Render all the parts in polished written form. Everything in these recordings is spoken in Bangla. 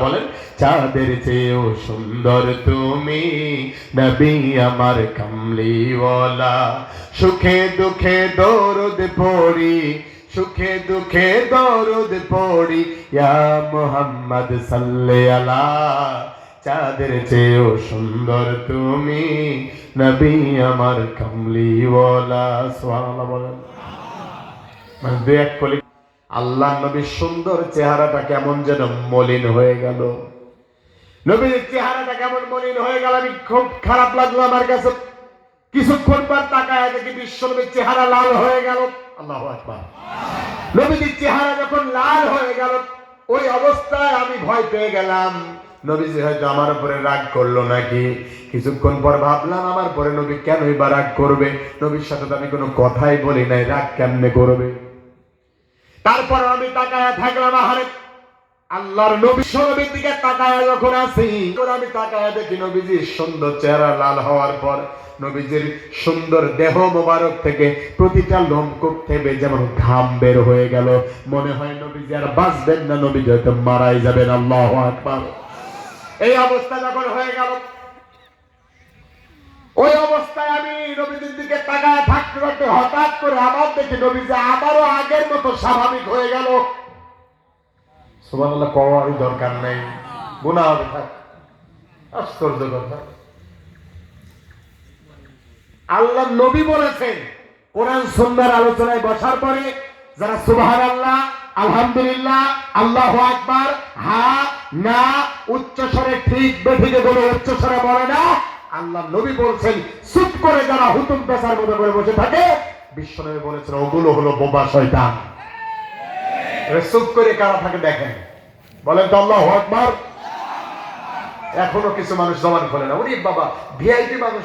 বলেন, চাঁদের চেয়েও সুন্দর তুমি, নবী আমার কামলিওয়ালা। সুখে দুঃখে দরুদ পড়ি, সুখে দুঃখে দরুদ পড়ি, ইয়া মুহাম্মদ সাল্লি আলা। চাঁদের চেয়েও সুন্দর তুমি, নবী আমার কামলিওয়ালা। সুবহানাল্লাহ বলেন। মানে দুই এক কলি আল্লাহ নবীর সুন্দর চেহারাটা কেমন যেন মলিন হয়ে গেল। নবীর চেহারাটা কেমন মলিন হয়ে গেল, আমি খুব খারাপ লাগলো আমার কাছে। কিছুক্ষণ পর তাকায় দেখি বিশ্ব নবীর চেহারা লাল হয়ে গেল। আল্লাহু আকবার। নবীর চেহারা যখন লাল হয়ে গেল, ওই অবস্থায় আমি ভয় পেয়ে গেলাম নবীজি হয়তো আমার উপরে রাগ করলো নাকি। কিছুক্ষণ পর ভাবলাম আমার পরে নবী কেনই বা রাগ করবে, নবীর সাথে তো আমি কোনো কথাই বলি নাই, রাগ কেমনে করবে। তারপর আমি তাকায় থাকলাম, আহারে আল্লাহর নবী নবীর দিকে তাকায় যখন আসি, আমি তাকায় দেখি নবীজির সুন্দর চেহারা লাল হওয়ার পর নবীজির সুন্দর দেহ মোবারক থেকে প্রতিটা লোমকূপ থেকে যেমন ঘাম বের হয়ে গেল। মনে হয় নবীজি আর বাঁচবেন না, নবীজি হয়তো মারাই যাবেন। আল্লাহু আকবার। এই অবস্থা যখন হয়ে গেল, ওই অবস্থায় আমি নবীজির দিকে তাকায় থাকতে থাকতে হঠাৎ করে আবার দেখি নবীজি আবারও আগের মতো স্বাভাবিক হয়ে গেল। সুবহানাল্লাহ কওয়ারই দরকার নেই, গুনাহ হবে। থাক, আশ্চর্য কথা। আল্লাহ নবী বলেছেন, কোরআন সুন্নাহর আলোচনায় বসার পরে যারা সুবহানাল্লাহ, আলহামদুলিল্লাহ, আল্লাহু আকবার, হা না উচ্চ স্বরে ঠিক বেঠিকে বলে উচ্চ স্বরে বলে না, আল্লাহ নবী বলছেন চুপ করে যারা হুতুম পেশার মতো করে বসে থাকে, বিশ্বনবী বলেছেন ওগুলো হলো বোবা শয়তান। চুপ করে কারা থাকে দেখেন, বলেন তো আল্লাহু আকবার। এখনো কিছু মানুষ জবান খোলে না। ওরে বাবা, ভিআইপি মানুষ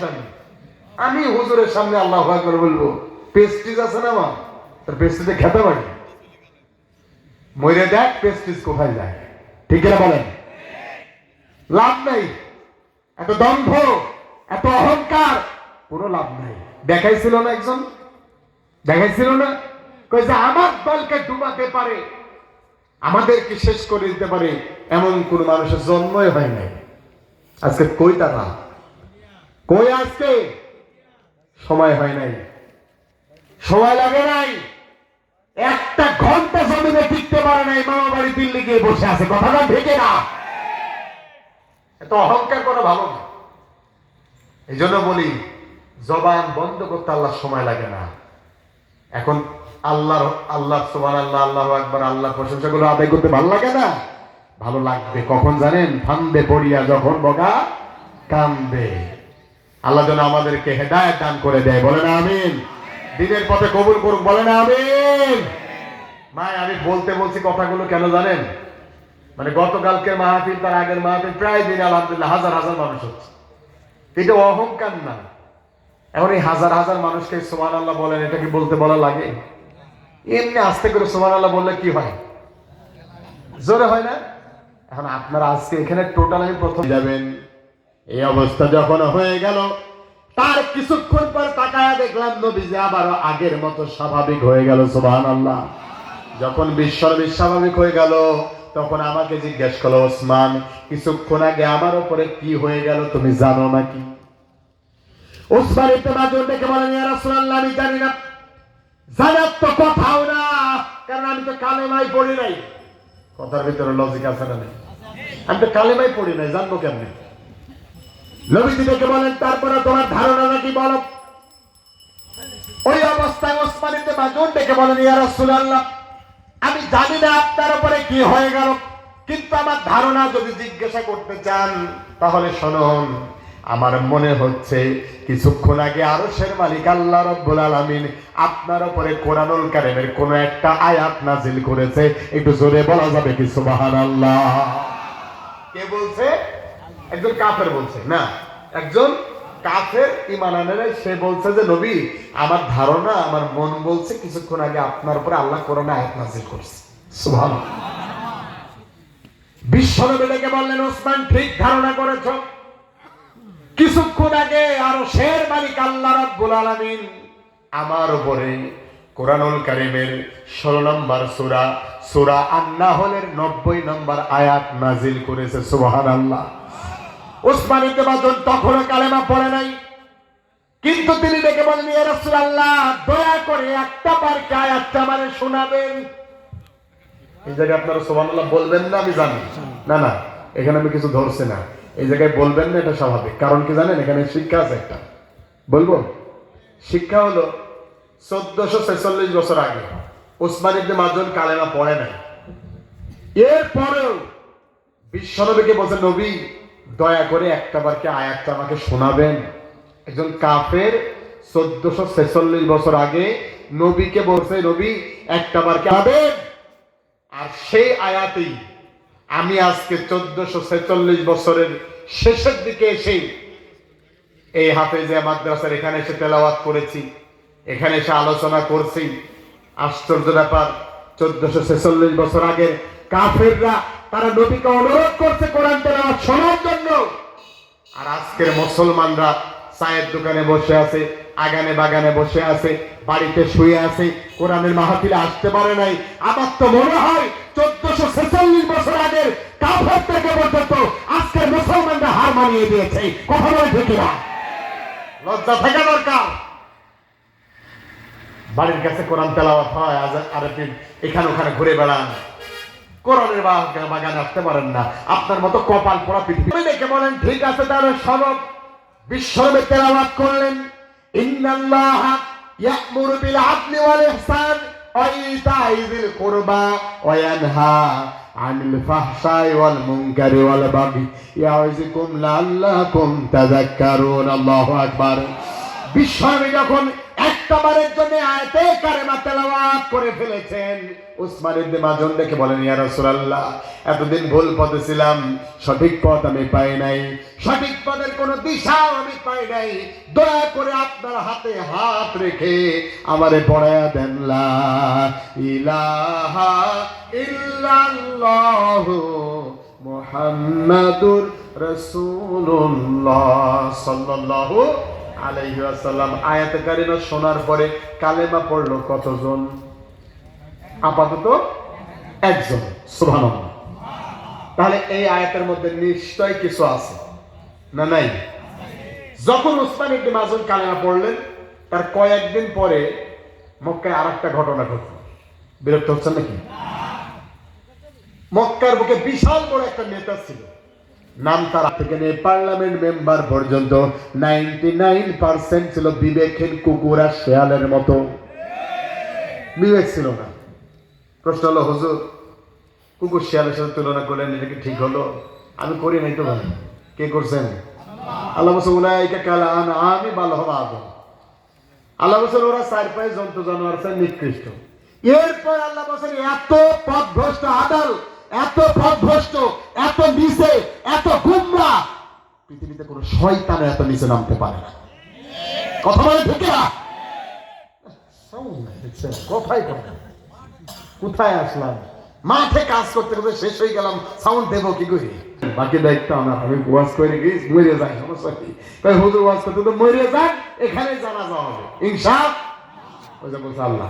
আমি হুজুরের সামনে আল্লাহু আকবার বলবো, পেস্টিজ আছে না আমার, তার পেস্টিজে খেতে পারি, মরে দেখ পেস্টিজ কোথায় যায়। ঠিক না বলেন? লাভ নাই, এত দম্ভ, এত অহংকার, কোনো লাভ নাই। দেখাইছিল না একজন, দেখাইছিল না, কইছে আমার দলকে ডুবাতে পারে, আমাদেরকে শেষ করে দিতে পারে, এমন কোন মানুষের জন্মই হয় নাই। আজকে কই তারা, কই আজকে? সময় হয় নাই, সময় লাগে নাই, একটা ঘন্টা জমিনে টিকতে পারে নাই, মামা বাড়ি দিল্লি গিয়ে বসে আছে। কথাটা ঠিক না? এত অহংকার করা ভালো না। এই জন্য বলি, জবান বন্ধ করতে আল্লাহ সময় লাগে না। এখন আল্লাহর আল্লাহ সুবহানাল্লাহ, আল্লাহু আকবার, আল্লাহর প্রশংসাগুলো আদায় করতে ভালো লাগে না? ভালো লাগবে কখন জানেন? ফান্দে পড়িয়া যখন বগা কান্দে। আল্লাহ যেন আমাদেরকে হেদায়েত দান করে দেয়, বলেন আমিন। দিনের পথে কবুল করুক, বলেন আমিন। মাই আমি বলছি কথাগুলো কেন জানেন? মানে গতকালকে মাহফিল, তার আগের মাহফিল, প্রায় দিন আলহামদুলিল্লাহ হাজার হাজার মানুষ হচ্ছে। এটা অহংকার না। এখন এই হাজার হাজার মানুষকে সুবহানাল্লাহ বলেন, এটা কি বলতে বলা লাগে? এমনি আস্তে করে সুবহানাল্লাহ বললে কি হয়? জোরে হয় না? এখন আপনারা আজকে এখানে টোটাল আমি প্রথম যাবেন। এই অবস্থা যখন হয়ে গেল, তার কিছুক্ষণ পর তাকায়া দেখলাম নবীজি আবারও আগের মতো স্বাভাবিক হয়ে গেল। সুবহানাল্লাহ। যখন বিশ্বনবী স্বাভাবিক হয়ে গেল, তখন আমাকে জিজ্ঞেস করলো, ওসমান কিছুক্ষণ আগে আমার উপরে কি হয়ে গেল তুমি জানো নাকি? ওসমান ইবনে মাযউন ডেকে বলেন, ইয়া রাসূলুল্লাহ আমি জানি না। জানার তো কথাও না, কারণ আমি তো কালেমাই পড়ি নাই। কথার ভিতরে লজিক আছে না? আমি তো কালেমাই পড়ি নাই, জানবো কেমনে? নবীজি ডেকে বলেন, তারপরে তোমার ধারণা নাকি বলো। ওই অবস্থায় ওসমান ইবনে মাযউন ডেকে বলেন, ইয়া রাসূলুল্লাহ আমি জানি না আপনার উপরে কি হয়ে গেল, কিন্তু আমার ধারণা যদি জিজ্ঞাসা করতে চান তাহলে শুনুন। আমার মনে হচ্ছে কিছুক্ষণ আগে আরশের মালিক আল্লাহ রাব্বুল আলামিন আপনার উপরে কোরআনুল কারীমের কোন একটা আয়াত নাযিল করেছে। একটু জোরে বলা যাবে কি সুবহানাল্লাহ? কে বলছে? একজন কাফের বলছে না, একজন কাফের ঈমান আনে নাই, সে বলছে যে নবী আমার ধারণা, আমার মন বলছে কিছুক্ষণ আগে আপনার উপরে আল্লাহ কোরআনে আয়াত নাযিল করেছে। সুবহানাল্লাহ। বিশ্বনবী ডেকে বললেন, ওসমান ঠিক ধারণা করেছো। কিছুক্ষণ আগে আরশের মালিক আল্লাহ রাব্বুল আলামিন আমার উপরে কোরআনুল কারীমের 16 নম্বর সূরা সূরা আন-নাহলের 90 নম্বর আয়াত নাজিল করেছে। সুবহানাল্লাহ। উসমান ইবনে মাযুন তখনও কালেমা পড়ে নাই, কিন্তু তিনি ডেকে বলেন, ইয়া রাসূলুল্লাহ, দয়া করে একটা বার কি আয়াতটা আমারে শোনাবেন। এই জায়গায় আপনারা সুবহানাল্লাহ বলবেন না, আমি জানি না, না এখানে আমি কিছু ধরছি না, এই জায়গায় বলবেন না, এটা স্বাভাবিক। কারণ কি জানেন, এখানে শিক্ষা আছে একটা, বলবো। শিক্ষা হলো 1446 বছর আগে উসমান ইবনে মাযুন কালেমা পড়ে নাই, এরপরেও বিশ্বনবীকে বলছে, নবী দয়া করে একটা বার কি আয়াতটা আমাকে শোনাবেন। একজন কাফের 1446 বছর আগে নবীকে বলছে, নবী একটা বার কি আবেন। আর সেই আয়াতেই আমি আজকে 1446 বছরের শেষের দিকে এসে এই হাফেজে মাদ্রাসার এখানে এসে তেলাওয়াত করেছি, এখানে এসে আলোচনা করছি। আশ্চর্য ব্যাপার, 1446 বছর আগে কাফেররা তারা নবীকে অনুরোধ করছে কোরআন তেলাওয়াত শোনার জন্য, আর আজকের মুসলমানরা চায়ের দোকানে বসে আছে, আগানে বাগানে বসে আছে, বাড়িতে শুয়ে আছে, কোরআনের মাহফিলে আসতে পারে নাই। আমার তো মনে হয় 1446 বছর আগের কাফের থেকে পর্যন্ত আজকের মুসলমানরা হার মানিয়ে দিয়েছে। কথা বলে ঠিক না? লজ্জা থাকা দরকার। বাড়ির কাছে কোরআন তেলাওয়াত হয়, আর আপনি এখানে ওখানে ঘুরে বেড়ান, কোরআনের বাগানে আসতে পারেন না। আপনার মতো কপাল পোড়া পৃথিবী দেখে বলেন, ঠিক আছে তাহলে সনদ। বিশ্বনবী তেলাওয়াত করলেন, ইন্নাল্লাহা ইয়া'মুরু বিল আদলি ওয়াল ইহসান ওয়া ইতা'i যিল কুরবা ওয়া ইয়ানহা আনিল ফাহশাই ওয়াল মুনকারি ওয়াল বাগি ইয়া'যিকুম লাআল্লাকুম তাযাক্কারুন। আল্লাহু আকবার। বিশ্বনবী যখন একবারের জন্য আয়াতে কারিমা তেলাওয়াত করে ফেলেছেন, উসমান ইবনে মাযুন দেখে বলেন, ইয়া রাসূলুল্লাহ, এতদিন ভুল পথে ছিলাম, সঠিক পথ আমি পাই নাই, সঠিক পথের কোনো দিশাও আমি পাই নাই, দয়া করে আপনার হাতে হাত রেখে আমারে পড়ায়া দেন, লা ইলাহা ইল্লাল্লাহু মুহাম্মাদুর রাসূলুল্লাহ সাল্লাল্লাহু আলাইহি ওয়াসাল্লাম। আয়াতে কারিমা শোনার পরে কালেমা পড়লো কতজন? আপাতত একজন। সুবহানাল্লাহ। তাহলে এই আয়াতের মধ্যে নিশ্চয় কিছু আছে না নাই? যখন উসমান ইবনে মাযুন কালেমা পড়লেন, তার কয়েকদিন পরে মক্কায় আরেকটা ঘটনা ঘটল। বিরক্ত হচ্ছেন নাকি? মক্কার বুকে বিশাল বড় একটা নেতা ছিল, নাম তার থেকে নিয়ে পার্লামেন্ট মেম্বার পর্যন্ত 99% ছিল বিবেকহীন কুকুর আর শেয়ালের মতো। বিবেক ছিল না। প্রশ্ন হলো, হুজুর কুকুর শেয়ালের সাথে তুলনা করলেন, এটা কি ঠিক হলো? আমি করি নাই তো ভাই। কে করছেন? আল্লাহ বলছে, উলাইকা কাল আনআমি বাল হুম আযাম। আল্লাহ বলছে ওরা চার পায়ে জন্তু জানোয়ার চেয়ে নিকৃষ্ট। এরপর আল্লাহ বলছেন, এত পথভ্রষ্ট আদাল, এত পথভ্রষ্ট, এত নিচে, এত গুমরা পৃথিবীতে কোন শয়তান এত নিচে নামতে পারে না। কথা বলে ঠিক না? কোথায় কোথায় আসলাম? মাঠে কাজ করতে করতে শেষ হয়ে গেলাম, সাউন্ড দেবো কি করি? বাকি দায়িত্ব আমার। আমি ওয়াজ করে গিয়ে মরে যাই, সমস্যা কি? তাই হুজুর ওয়াজ করতে তো মরে যান, এখানে জানা যাওয়া হবে ইনশাআল্লাহ। বলছে আল্লাহ,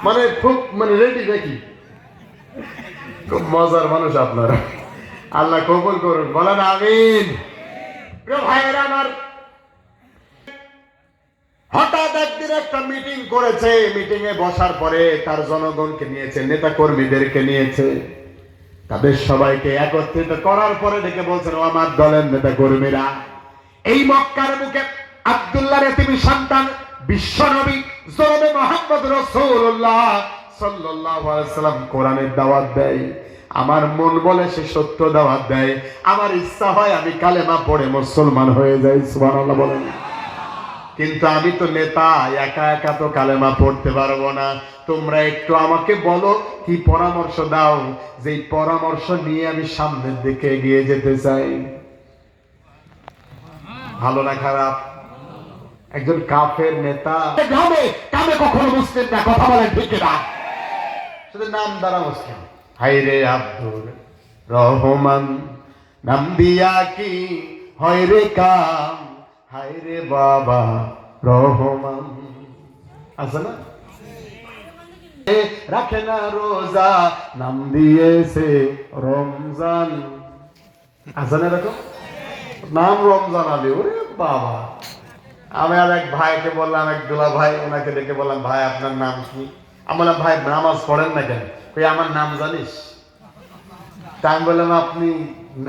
মানে খুব রেডি দেখি, খুব মজার মানুষ আপনারা। আল্লাহ কবুল করুন, বলেন আমিন। প্রিয় ভাইয়েরা আমার, হঠাৎ একদিন একটা মিটিং করেছে। মিটিং এ বসার পরে তার জনগণকে নিয়েছে, নেতা কর্মীদেরকে নিয়েছে, তাদের সবাইকে একত্রিত করার পরে ডেকে বলছেন, ও আমার দলের নেতা কর্মীরা, এই মক্কার বুকে আব্দুল্লাহর এতিম সন্তান বিশ্বনবী জনাবে মুহাম্মদ রাসূলুল্লাহ সাল্লাল্লাহু আলাইহি ওয়াসাল্লাম কোরআনের দাওয়াত দেয়। আমার মন বলে সে সত্য দাওয়াত দেয়, আমার ইচ্ছা হয় আমি কালেমা পড়ে মুসলমান হয়ে যাই। সুবহানাল্লাহ বলেন। কিন্তু আমি তো নেতা, একা একা তো কালেমা পড়তে পারবো না। তোমরা একটু আমাকে বলো, কি পরামর্শ দাও, যে পরামর্শ নিয়ে আমি সামনের দিকে এগিয়ে যেতে চাই। ভালো না খারাপ? একজন কাফের নেতা, গ্রামে কামে কখনো মুসলিম না। কথা বলেন ঠিক না? শুধু নাম দ্বারা মুসলিম। হায়রে আব্দুর রহমান নাম দিয়া কি হয় রে কাম, হায়রে বাবা রহমান আছে না? রাখে না রোজা, নাম দিয়েছে রমজান। আছে না এরকম? নাম রমজান আলী। ওরে বাবা! আমি আর এক ভাইকে বললাম, এক দুলা ভাই, ওনাকে ডেকে বললাম, ভাই আপনার নাম কি? আমি বললাম, ভাই নামাজ পড়েন না কেন? কই আমার নাম জানিস? তা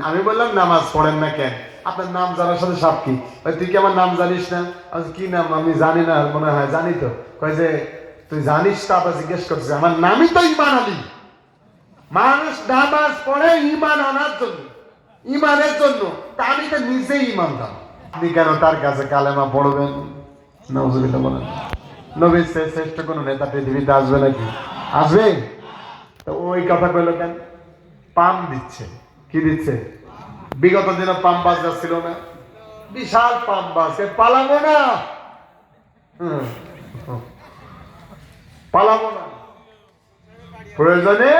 আমি বললাম নামাজ পড়েন না কেন? আপনার নাম জানার সাথে সব কি? তুই কি আমার নাম জানিস না? কি নাম? আমি জানি না। মনে হয় জানি তো। কয় যে তুই জানিস তো? আবার জিজ্ঞেস করছিস। আমার নামই তো ঈমান আলী। মানুষ নামাজ পড়ে ঈমান আনার জন্য, ঈমানের জন্য। তা আমি তো নিজেই ঈমানদার। আপনি কেন তার কাছে কালেমা পড়বেন? নাউজুবিল্লাহ বলেন। নবীর চেয়ে শ্রেষ্ঠ কোন নেতা পৃথিবীতে আসবে নাকি? আসবে? তো ওই কথা কইল কেন? পাম দিচ্ছে। কি দিচ্ছে? বিগত দিনে পাম বাস যাচ্ছিল না? বিশাল পাম বাস। পালাবো না, পালাবো না। প্রয়োজনে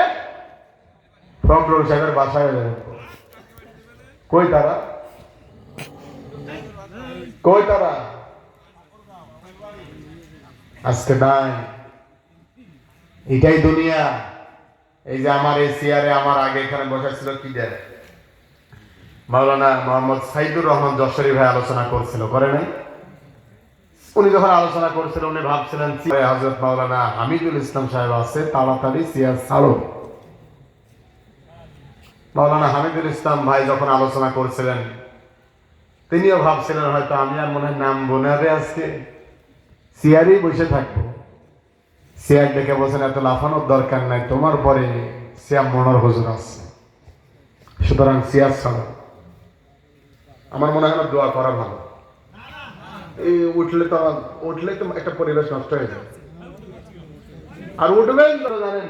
ফখরুল সাহেবের বাসায় যাবেন। কই তারা? কই তারা? আজকে নাই। এটাই দুনিয়া। এই যে আমার এই চেয়ারে আমার আগে এখানে বসেছিল কি দেয়, মাওলানা মোহাম্মদ সাইদুর রহমান যশোরী ভাই আলোচনা করছিল, করে নাই? উনি যখন আলোচনা করছিলেন উনি ভাবছিলেন হযরত মাওলানা হামিদুল ইসলাম সাহেব আছে, তাড়াতাড়ি চেয়ার ছাড়ো। মাওলানা হামিদুল ইসলাম ভাই যখন আলোচনা করছিলেন তিনিও ভাবছিলেন হয়তো আমি আর মনে হয় নাম বোনারে আজকে চেয়ারেই বসে থাকবো। চেয়ার দেখে বলছেন এত লাফানোর দরকার নাই, তোমার পরে সিয়াম মনোর হুজুর আছে, সুতরাং চেয়ার ছাড়ো। আমার মনে হয় না দোয়া করা ভালো। এই উঠলে তো একটা পরিবেশ নষ্ট হয়ে যায়। আর উঠবেন জানেন